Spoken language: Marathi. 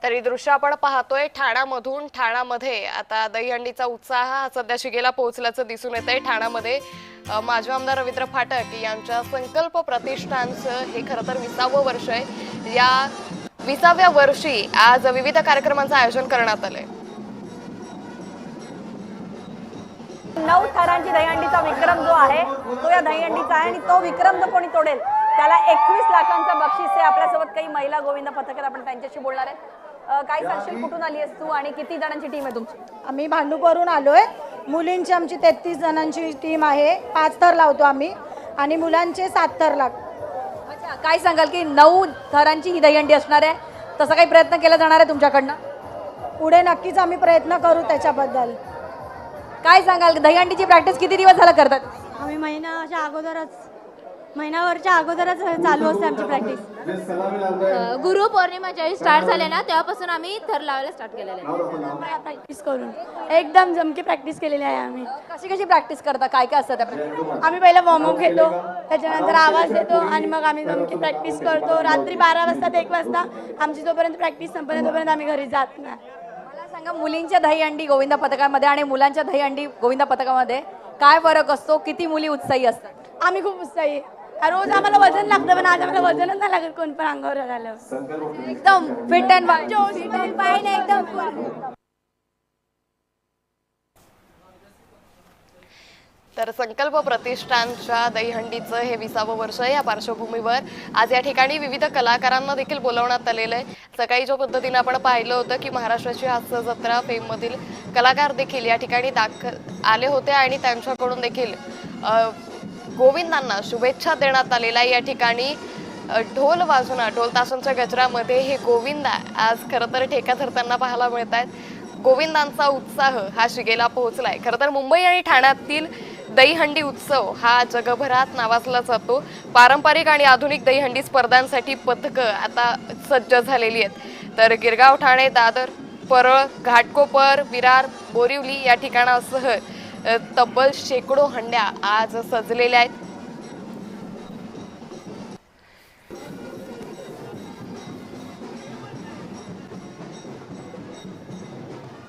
तर ही दृश्य आपण पाहतोय ठाण्यामध्ये आता दहीहंडीचा उत्साह हा सध्या शिगेला पोहोचल्याचं दिसून येतंय। ठाण्यामध्ये माजी आमदार रवींद्र फाटक यांच्या संकल्प प्रतिष्ठानचं हे खरं तर 20वे वर्ष आहे। या 20व्या वर्षी आज विविध कार्यक्रमांचं आयोजन करण्यात आलंय। 9 थरांची दहीहंडीचा विक्रम जो आहे तो या दहीहंडीचा आहे आणि तो विक्रम जो कोणी तोडेल त्याला 21 लाखांचं बक्षीस आहे। आपल्यासोबत काही महिला गोविंद पथकर आपण त्यांच्याशी बोलणार आहेत। काय सांगशील, कुठून आली आहेस तू आणि किती जणांची टीम आहे तुमची? आम्ही भांडूपवरून आलोय। मुलींची आमची 33 जणांची टीम आहे। 5 थर लावतो आम्ही आणि मुलांचे 7 थर लागतात। अच्छा, काय सांगाल की 9 थरांची ही दहीहंडी असणार आहे, तसा काही प्रयत्न केला जाणार आहे तुमच्याकडनं? पुढे नक्कीच आम्ही प्रयत्न करू त्याच्याबद्दल। काय सांगाल, दहीहंडीची प्रॅक्टिस किती दिवस झाला करतात? आम्ही महिनाभरच्या अगोदरच चालू असते आमची प्रॅक्टिस। गुरुपौर्णिमा ज्यावेळी स्टार्ट झाले ना तेव्हापासून आम्ही थर लावायला स्टार्ट केलेले आहे। प्रॅक्टिस करून एकदम जमकी प्रॅक्टिस केलेली आहे आम्ही। कशी कशी प्रॅक्टिस करता, काय काय असतं त्या प्रॅक्टिस? आम्ही पहिला वॉर्मअप घेतो, त्याच्यानंतर आवाज देतो आणि मग आम्ही जमकी प्रॅक्टिस करतो। रात्री 12 वाजता ते 1 वाजता आमची जोपर्यंत प्रॅक्टिस संपते तोपर्यंत आम्ही घरी जात नाही। मला सांगा, मुलींच्या दहीहंडी गोविंद पथकामध्ये आणि मुलांच्या दहीहंडी गोविंद पथकामध्ये काय फरक असतो? किती मुली उत्साही असतात? आम्ही खूप उत्साही। रोज आम्हाला वजन लागतं पण आज आम्हाला वजनच नाही लागत कोण पण अंगावर झालं। एकदम फिट अँड फाईन एकदम। तर संकल्प प्रतिष्ठानच्या दहीहंडीचं हे 20वे वर्ष आहे। या पार्श्वभूमीवर आज या ठिकाणी विविध कलाकारांना देखील बोलवण्यात आलेलं आहे। सकाळी ज्या पद्धतीने आपण पाहिलं होतं की महाराष्ट्राची हास्य जत्रा फेममधील कलाकार देखील या ठिकाणी दाखल आले होते आणि त्यांच्याकडून देखील गोविंदांना शुभेच्छा देण्यात आलेल्या। या ठिकाणी ढोल वाजवणं, ढोल ताशांच्या गजरामध्ये हे गोविंद आज खरं तर ठेका धरताना पाहायला मिळत आहेत। गोविंदांचा उत्साह हा शिगेला पोहोचलाय। खरं तर मुंबई आणि ठाण्यातील दहीहंडी उत्सव हा जगभरात नावाजला जातो। पारंपरिक आणि आधुनिक दहीहंडी स्पर्धांसाठी पथकं आता सज्ज झालेली आहेत। तर गिरगाव, ठाणे, दादर, परळ, घाटकोपर, विरार, बोरिवली या ठिकाणासह तब्बल शेकडो हंड्या आज सजलेल्या आहेत।